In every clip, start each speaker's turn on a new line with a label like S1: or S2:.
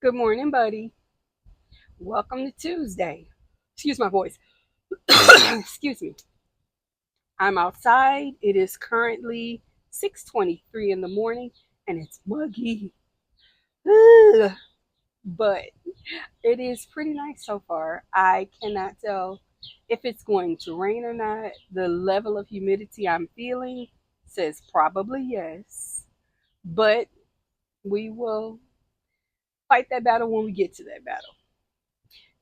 S1: Good morning, buddy. Welcome to Tuesday. Excuse my voice. Excuse me. I'm outside. It is currently 6:23 in the morning and it's muggy. Ugh. But it is pretty nice so far. I cannot tell if it's going to rain or not. The level of humidity I'm feeling says probably yes. But we will fight that battle when we get to that battle.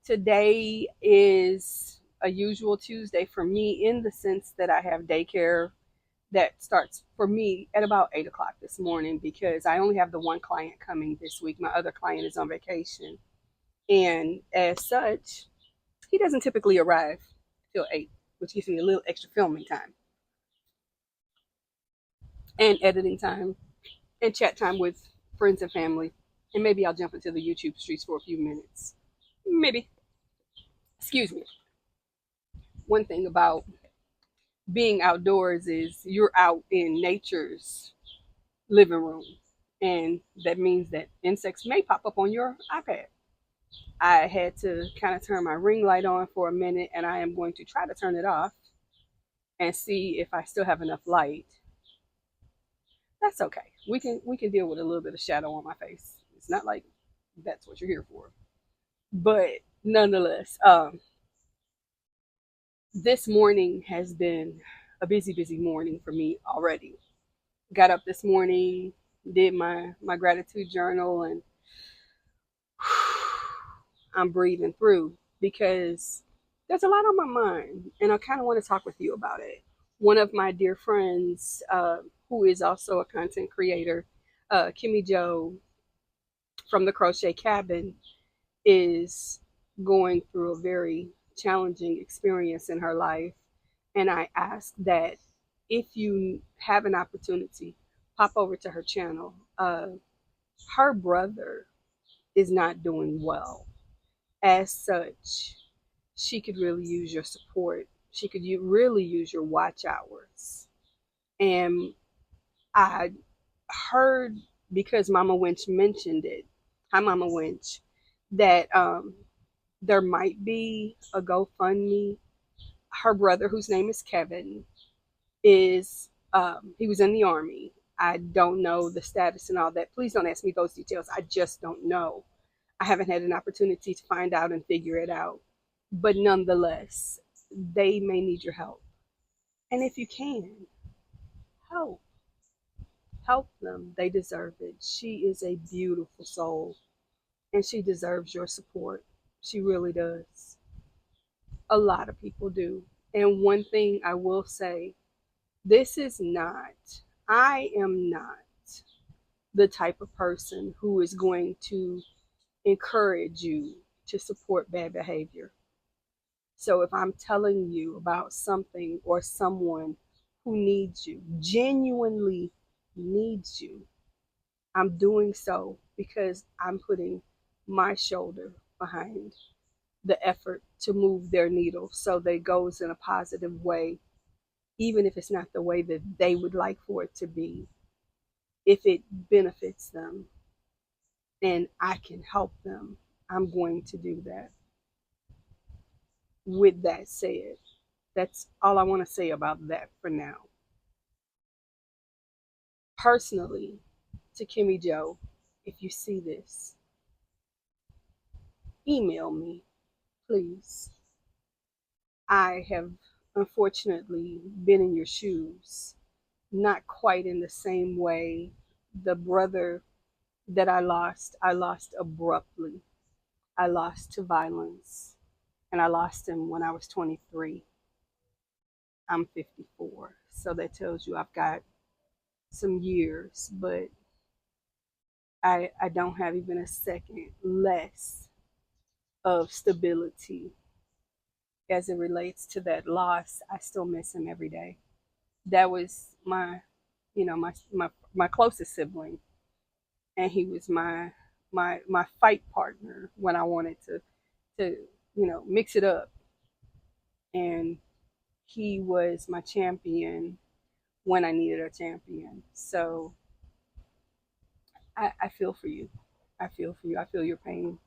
S1: Today is a usual Tuesday for me in the sense that I have daycare that starts for me at about 8 o'clock this morning because I only have the one client coming this week. My other client is on vacation. And as such, he doesn't typically arrive till 8, which gives me a little extra filming time and editing time and chat time with friends and family. And maybe I'll jump into the YouTube streets for a few minutes. Maybe. Excuse me. One thing about being outdoors is you're out in nature's living room. And that means that insects may pop up on your iPad. I had to kind of turn my ring light on for a minute and I am going to try to turn it off and see if I still have enough light. That's okay. We can deal with a little bit of shadow on my face. It's not like that's what you're here for. But nonetheless, this morning has been a busy morning for me already. Got up this morning, did my gratitude journal, and I'm breathing through because there's a lot on my mind, and I kind of want to talk with you about it. One of my dear friends, who is also a content creator, Kimmy Joe from the Crochet Cabin, is going through a very challenging experience in her life, and I ask that if you have an opportunity, pop over to her channel. Her brother is not doing well. As such, she could really use your support. She could really use your watch hours. And I heard because Mama Winch mentioned it, hi Mama Winch, that there might be a GoFundMe. Her brother, whose name is Kevin, is he was in the army. I don't know the status and all that. Please don't ask me those details. I just don't know. I haven't had an opportunity to find out and figure it out. But nonetheless, they may need your help. And if you can, help. Help them. They deserve it. She is a beautiful soul and she deserves your support. She really does. A lot of people do. And one thing I will say, this is not, I am not the type of person who is going to encourage you to support bad behavior. So if I'm telling you about something or someone who needs you, genuinely needs you, I'm doing so because I'm putting my shoulder behind the effort to move their needle so that it goes in a positive way, even if it's not the way that they would like for it to be, if it benefits them and I can help them, I'm going to do that. With that said, that's all I want to say about that for now. Personally, to Kimmy Joe, if you see this, email me, please. I have unfortunately been in your shoes, not quite in the same way. The brother that I lost abruptly. I lost to violence, and I lost him when I was 23. I'm 54. So that tells you I've got some years, but I don't have even a second less of stability as it relates to that loss. I still miss him every day. That was my, my closest sibling, and he was my fight partner when I wanted to mix it up, and he was my champion when I needed a champion. So I feel for you. I feel for you. I feel your pain,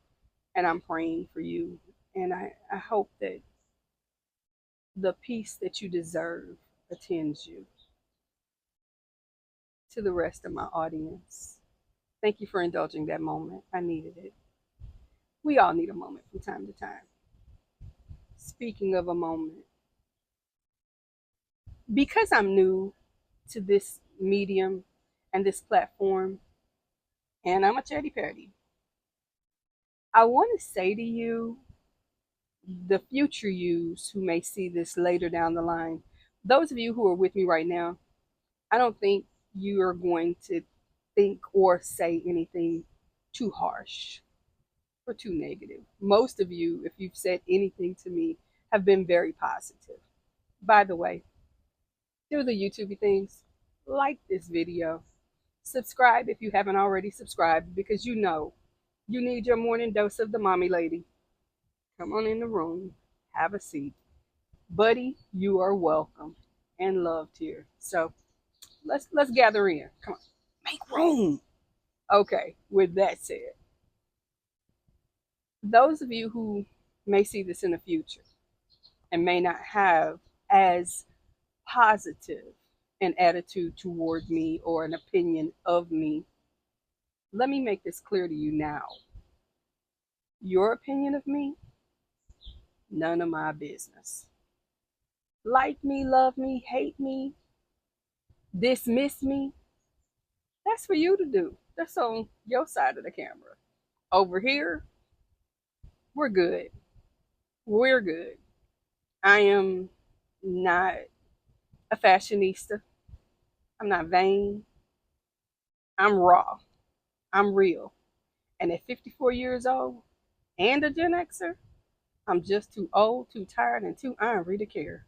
S1: and I'm praying for you. And I hope that the peace that you deserve attends you. To the rest of my audience, thank you for indulging that moment. I needed it. We all need a moment from time to time. Speaking of a moment, because I'm new to this medium and this platform, and I'm a chatty patty, I want to say to you, the future yous who may see this later down the line, those of you who are with me right now, I don't think you are going to think or say anything too harsh or too negative. Most of you, if you've said anything to me, have been very positive. By the way, do the YouTube things, like this video, subscribe if you haven't already subscribed, because you know you need your morning dose of the mommy lady. Come on in the room, have a seat. Buddy, you are welcome and loved here. So let's gather in. Come on. Make room. Okay, with that said, those of you who may see this in the future and may not have as positive an attitude toward me or an opinion of me, let me make this clear to you now. Your opinion of me, none of my business. Like me, love me, hate me, dismiss me, that's for you to do. That's on your side of the camera. Over here, we're good. We're good. I am not a fashionista. I'm not vain. I'm raw. I'm real. And at 54 years old and a Gen Xer, I'm just too old, too tired, and too ornery to care.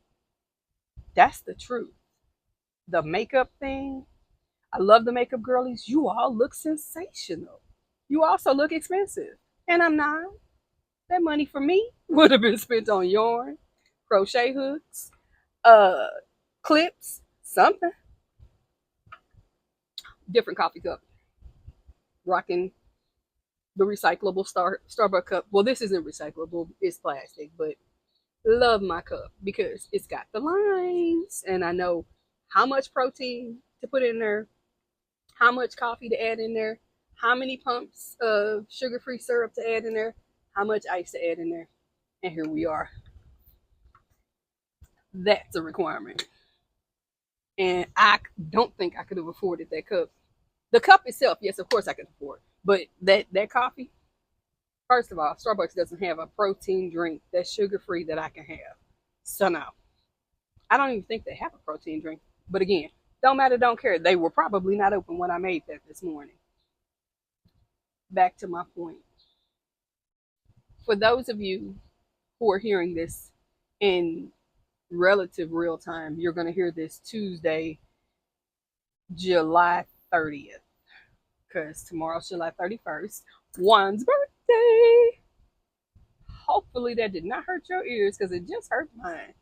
S1: That's the truth. The makeup thing, I love the makeup girlies. You all look sensational. You also look expensive. And I'm not. That money for me would have been spent on yarn, crochet hooks, uh, clips, something. Different coffee cup. Rocking the recyclable Starbucks cup. Well, this isn't recyclable, it's plastic, but love my cup because it's got the lines and I know how much protein to put in there, how much coffee to add in there, how many pumps of sugar-free syrup to add in there, how much ice to add in there. And here we are. That's a requirement. And I don't think I could have afforded that cup. The cup itself, yes, of course I could afford. But that coffee, first of all, Starbucks doesn't have a protein drink that's sugar-free that I can have. So no. I don't even think they have a protein drink. But again, don't matter, don't care. They were probably not open when I made that this morning. Back to my point. For those of you who are hearing this in relative real time, you're going to hear this Tuesday, July 30th, because tomorrow's July 31st, Juan's birthday. Hopefully that did not hurt your ears because it just hurt mine.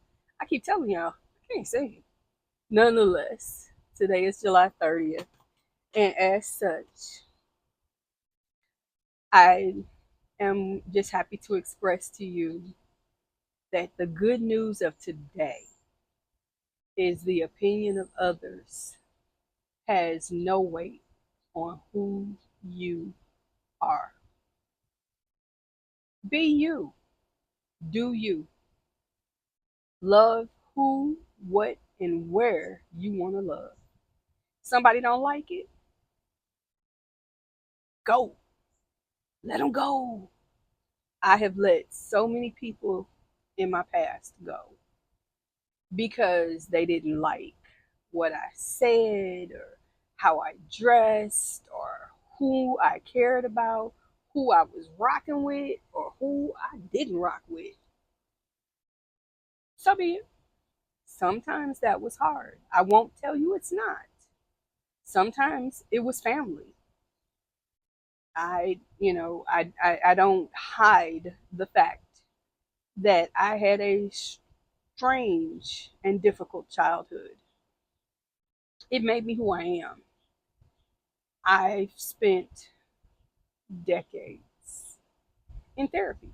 S1: I keep telling y'all, I can't sing. Nonetheless, today is July 30th, and as such, I am just happy to express to you that the good news of today is the opinion of others has no weight on who you are. Be you. Do you. Love who, what, and where you want to love. Somebody don't like it? Go. Let them go. I have let so many people in my past go because they didn't like what I said or how I dressed or who I cared about, who I was rocking with or who I didn't rock with. So be it. Sometimes that was hard. I won't tell you it's not. Sometimes it was family. I don't hide the fact that I had a strange and difficult childhood. It made me who I am. I've spent decades in therapy.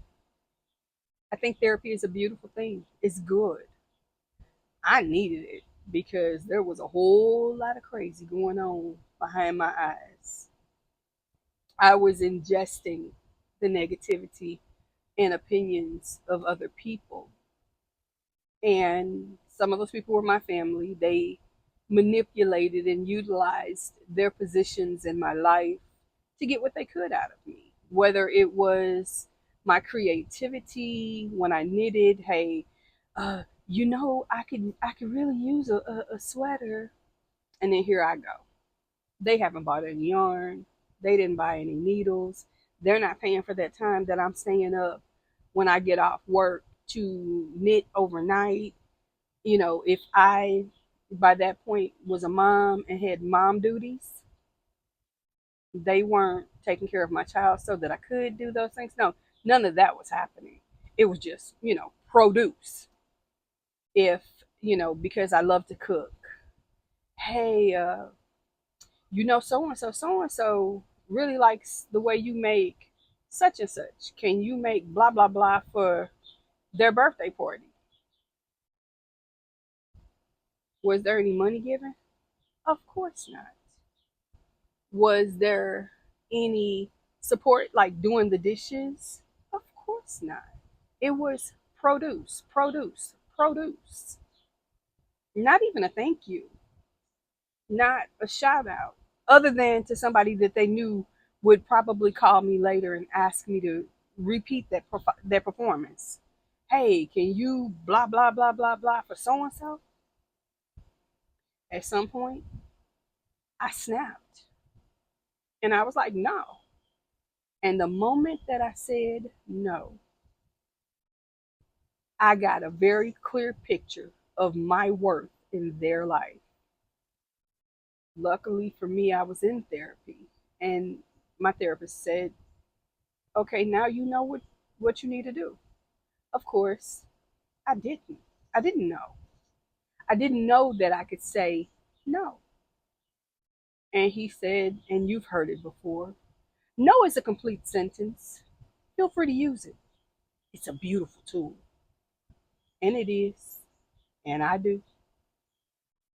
S1: I think therapy is a beautiful thing. It's good. I needed it because there was a whole lot of crazy going on behind my eyes. I was ingesting the negativity and opinions of other people. And some of those people were my family. They manipulated and utilized their positions in my life to get what they could out of me. Whether it was my creativity when I knitted, hey, I could really use a sweater, and then here I go. They haven't bought any yarn. They didn't buy any needles. They're not paying for that time that I'm staying up when I get off work to knit overnight. If I, by that point, was a mom and had mom duties, they weren't taking care of my child so that I could do those things. No, none of that was happening. It was just, produce. If, because I love to cook. Hey, so and so really likes the way you make such and such. Can you make blah, blah, blah for their birthday party? Was there any money given? Of course not. Was there any support like doing the dishes? Of course not. It was produce, produce, produce. Not even a thank you, not a shout out, other than to somebody that they knew would probably call me later and ask me to repeat that performance. Hey, can you blah blah blah blah blah for so and so? At some point, I snapped and I was like, no. And the moment that I said no, I got a very clear picture of my worth in their life. Luckily for me, I was in therapy, and my therapist said, okay, now you know what you need to do. Of course, I didn't. I didn't know. I didn't know that I could say no. And he said, and you've heard it before, no is a complete sentence. Feel free to use it. It's a beautiful tool. And it is. And I do.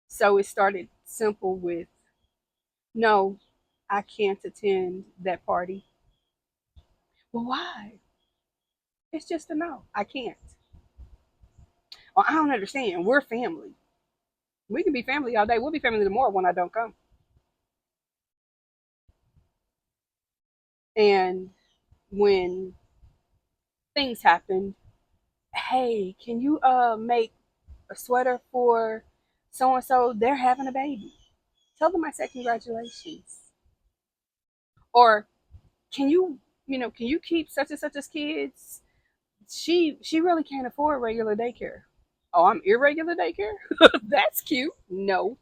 S1: So it started simple with no, I can't attend that party. Well, why? It's just a no. I can't. Well, I don't understand. We're family. We can be family all day. We'll be family tomorrow when I don't come. And when things happen, hey, can you make a sweater for so and so? They're having a baby. Tell them I said congratulations. Or can you keep such and such as kids? She really can't afford regular daycare. Oh, I'm irregular daycare? That's cute. No.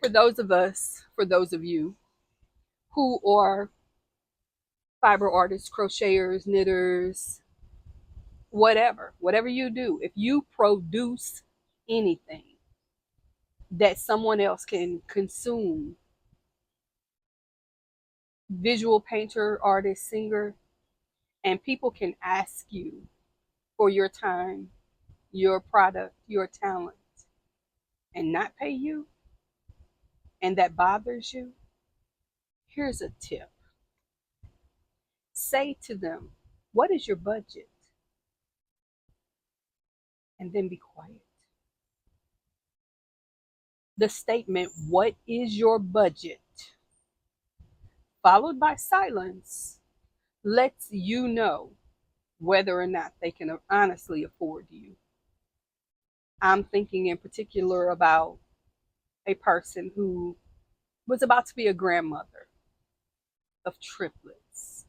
S1: For those of you who are fiber artists, crocheters, knitters, whatever you do, if you produce anything that someone else can consume, visual painter, artist, singer, and people can ask you for your time, your product, your talent, and not pay you, and that bothers you, here's a tip. Say to them, what is your budget? And then be quiet. The statement, what is your budget? Followed by silence, lets you know whether or not they can honestly afford you. I'm thinking in particular about a person who was about to be a grandmother of triplets.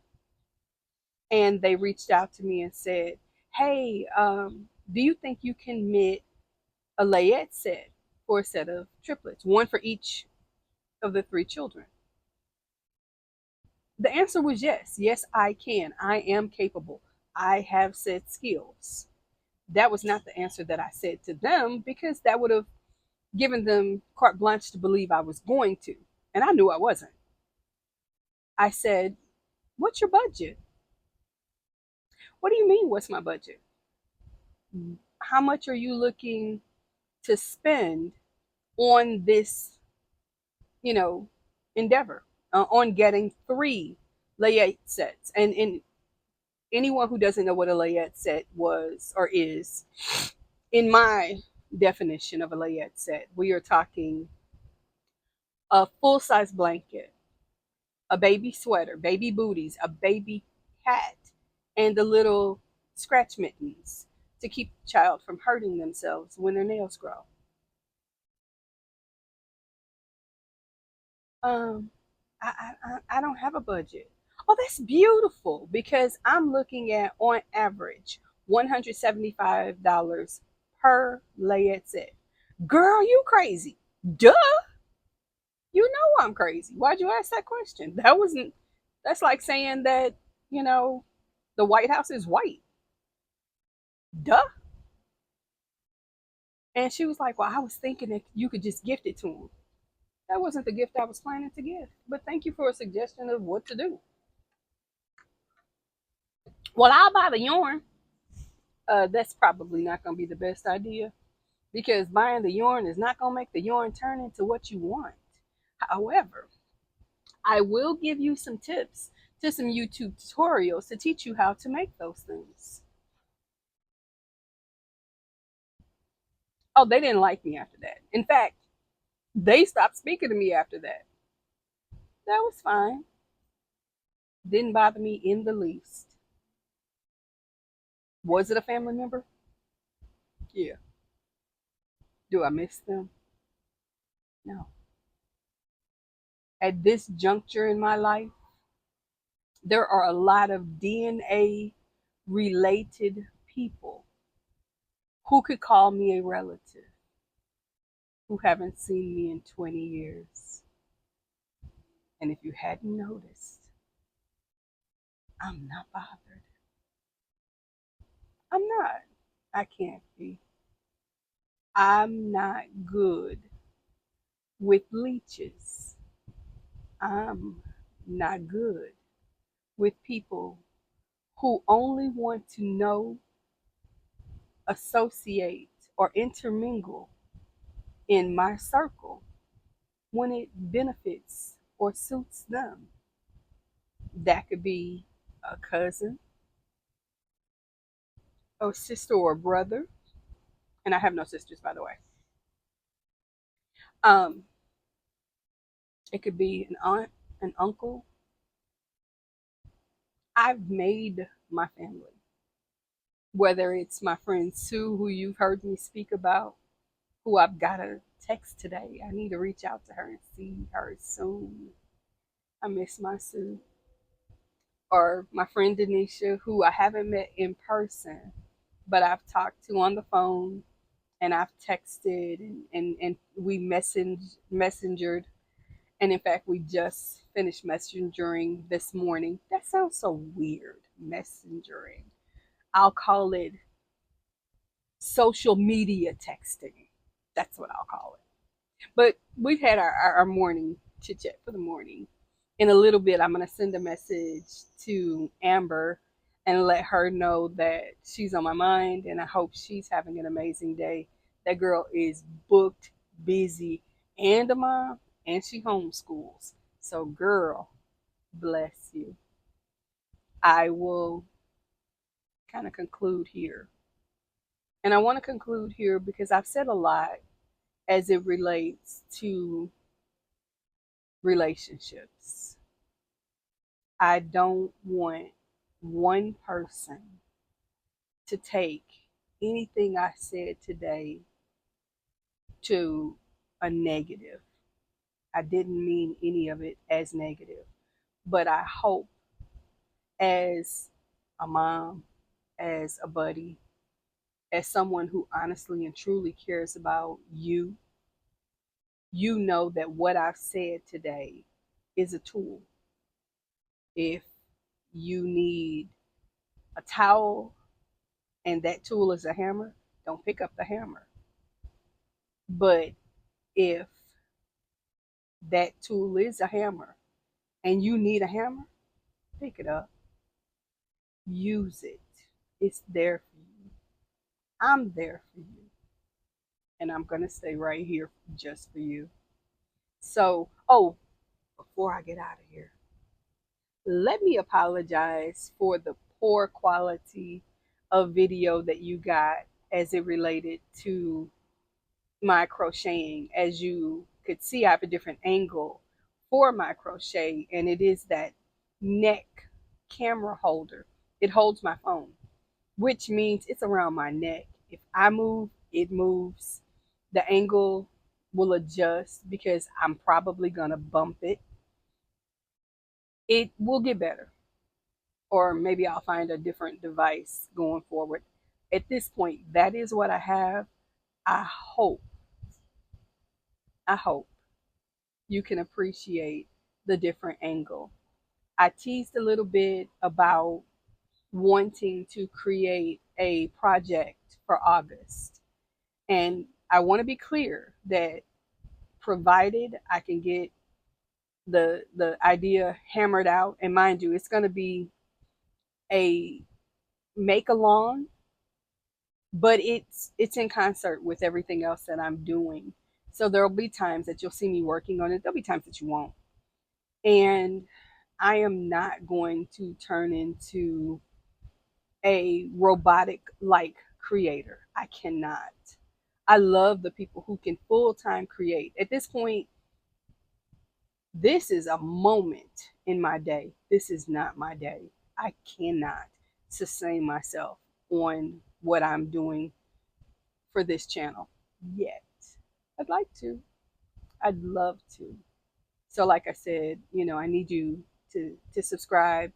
S1: And they reached out to me and said, hey, do you think you can knit a layette set for a set of triplets, one for each of the three children? The answer was yes. Yes, I can. I am capable. I have said skills. That was not the answer that I said to them because that would have given them carte blanche to believe I was going to. And I knew I wasn't. I said, "What's your budget?" "What do you mean, what's my budget? How much are you looking to spend on this, you know, endeavor, on getting three layette sets?" And anyone who doesn't know what a layette set was or is, in my definition of a layette set, we are talking a full size blanket, a baby sweater, baby booties, a baby hat, and the little scratch mittens to keep the child from hurting themselves when their nails grow. Um, I don't have a budget. Oh, that's beautiful because I'm looking at on average $175 per layette set. Girl, you crazy? Duh. You know I'm crazy. Why'd you ask that question? That wasn't. That's like saying that you know the White House is white. Duh. And she was like, "Well, I was thinking that you could just gift it to him." That wasn't the gift I was planning to give. But thank you for a suggestion of what to do. Well, I'll buy the yarn. That's probably not going to be the best idea because buying the yarn is not going to make the yarn turn into what you want. However, I will give you some tips to some YouTube tutorials to teach you how to make those things. Oh, they didn't like me after that. In fact, they stopped speaking to me after that. That was fine. Didn't bother me in the least. Was it a family member? Yeah. Do I miss them? No. At this juncture in my life, there are a lot of DNA related people who could call me a relative who haven't seen me in 20 years. And if you hadn't noticed, I'm not bothered. I'm not. I can't be. I'm not good with leeches. I'm not good with people who only want to know, associate, or intermingle in my circle when it benefits or suits them. That could be a cousin, or sister, or brother. And I have no sisters, by the way. Um, it could be an aunt, an uncle. I've made my family, whether it's my friend Sue, who you've heard me speak about, who I've got a text today. I need to reach out to her and see her soon. I miss my Sue. Or my friend Denisha, who I haven't met in person, but I've talked to on the phone and I've texted and we messengered. And in fact, we just finished messengering this morning. That sounds so weird, messengering. I'll call it social media texting. That's what I'll call it. But we've had our morning chit chat for the morning. In a little bit, I'm going to send a message to Amber and let her know that she's on my mind and I hope she's having an amazing day. That girl is booked, busy, and a mom, and she homeschools. So, girl, bless you. I will kind of conclude here. And I want to conclude here because I've said a lot as it relates to relationships. I don't want one person to take anything I said today to a negative. I didn't mean any of it as negative, but I hope as a mom, as a buddy, as someone who honestly and truly cares about you, you know that what I've said today is a tool. If you need a towel and that tool is a hammer, don't pick up the hammer. But if That tool is a hammer, and you need a hammer, pick it up, use it. It's there for you. I'm there for you, and I'm going to stay right here just for you. So, oh, before I get out of here, let me apologize for the poor quality of video that you got as it related to my crocheting. As you could see, I have a different angle for my crochet, and it is that neck camera holder. It holds my phone, which means it's around my neck. If I move, it moves. The angle will adjust because I'm probably going to bump it. It will get better, or maybe I'll find a different device going forward. At this point, that is what I have. I hope, I hope you can appreciate the different angle. I teased a little bit about wanting to create a project for August. And I want to be clear that provided I can get the idea hammered out, and mind you, it's going to be a make along, but it's in concert with everything else that I'm doing. So there'll be times that you'll see me working on it. There'll be times that you won't. And I am not going to turn into a robotic like creator. I cannot. I love the people who can full time create. At this point, this is a moment in my day. This is not my day. I cannot sustain myself on what I'm doing for this channel yet. I'd like to. I'd love to. So like I said, I need you to subscribe,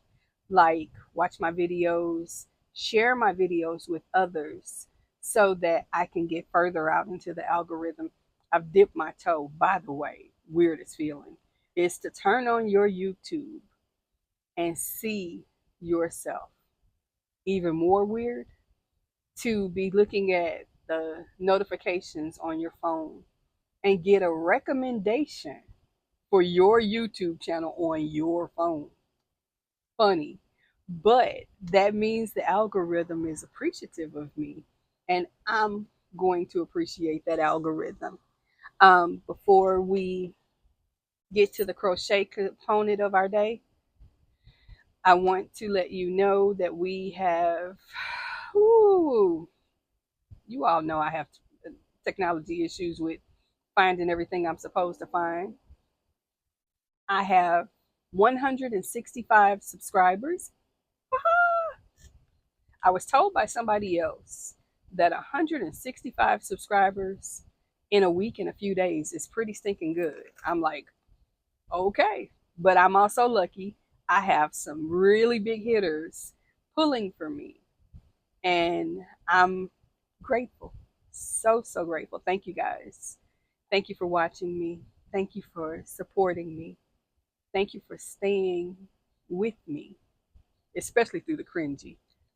S1: like, watch my videos, share my videos with others so that I can get further out into the algorithm. I've dipped my toe, by the way, weirdest feeling is to turn on your YouTube and see yourself. Even more weird to be looking at the notifications on your phone and get a recommendation for your YouTube channel on your phone. Funny. But that means the algorithm is appreciative of me, and I'm going to appreciate that algorithm. Before we get to the crochet component of our day, I want to let you know that we have, ooh, you all know I have technology issues with finding everything I'm supposed to find. I have 165 subscribers. I was told by somebody else that 165 subscribers in a week and a few days is pretty stinking good. I'm like, okay. But I'm also lucky. I have some really big hitters pulling for me. And I'm grateful. So, so grateful. Thank you guys. Thank you for watching me. Thank you for supporting me. Thank you for staying with me, especially through the cringy.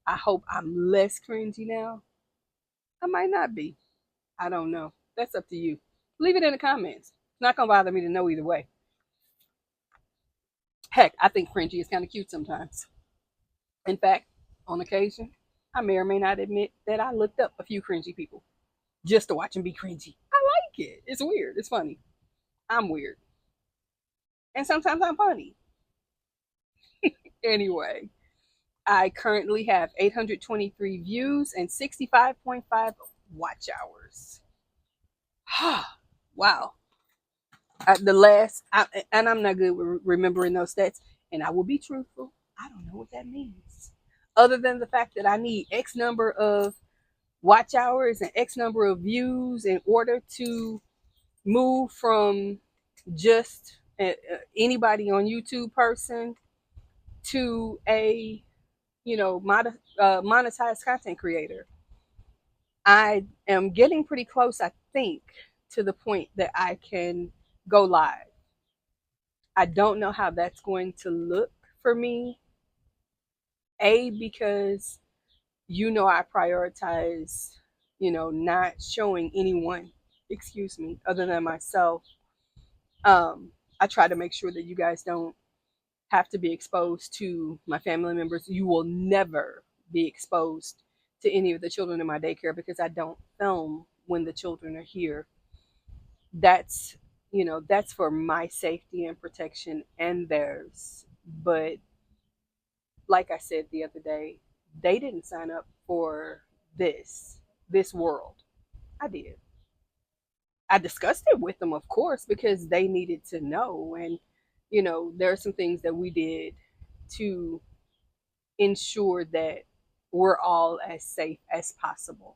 S1: I hope I'm less cringy now. I might not be. I don't know. That's up to you. Leave it in the comments. It's not going to bother me to know either way. Heck, I think cringy is kind of cute sometimes. In fact, on occasion, I may or may not admit that I looked up a few cringy people just to watch them be cringy. I like it. It's weird. It's funny. I'm weird. And sometimes I'm funny. Anyway, I currently have 823 views and 65.5 watch hours. Wow. And I'm not good with remembering those stats, and I will be truthful. I don't know what that means. Other than the fact that I need X number of watch hours and X number of views in order to move from just anybody on YouTube person to a monetized content creator. I am getting pretty close, I think, to the point that I can go live. I don't know how that's going to look for me. Because I prioritize, not showing anyone, excuse me, other than myself, I try to make sure that you guys don't have to be exposed to my family members. You will never be exposed to any of the children in my daycare because I don't film when the children are here. That's, that's for my safety and protection and theirs. But like I said the other day, they didn't sign up for this world. I did. I discussed it with them, of course, because they needed to know. And, there are some things that we did to ensure that we're all as safe as possible.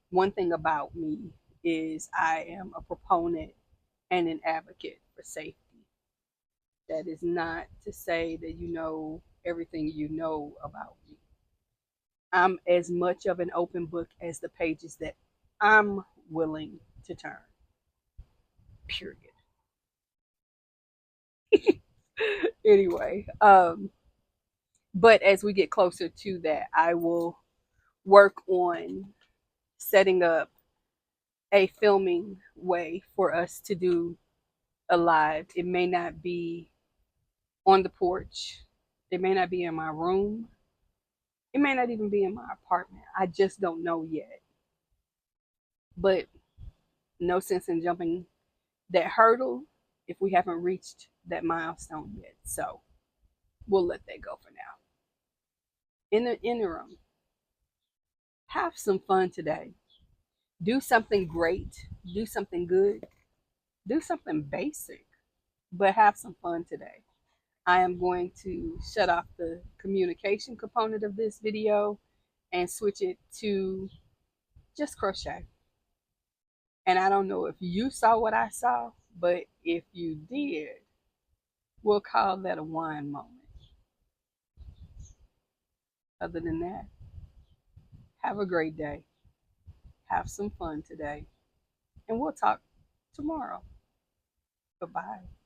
S1: One thing about me is I am a proponent and an advocate for safety. That is not to say that you know everything you know about me. I'm as much of an open book as the pages that I'm willing to turn. Period. Anyway, but as we get closer to that, I will work on setting up a filming way for us to do a live. It may not be on the porch. It may not be in my room. It may not even be in my apartment. I just don't know yet. But no sense in jumping that hurdle if we haven't reached that milestone yet. So we'll let that go for now. In the interim, have some fun today. Do something great. Do something good. Do something basic, but have some fun today. I am going to shut off the communication component of this video and switch it to just crochet. And I don't know if you saw what I saw, but if you did, we'll call that a wine moment. Other than that, have a great day. Have some fun today. And we'll talk tomorrow. Bye bye.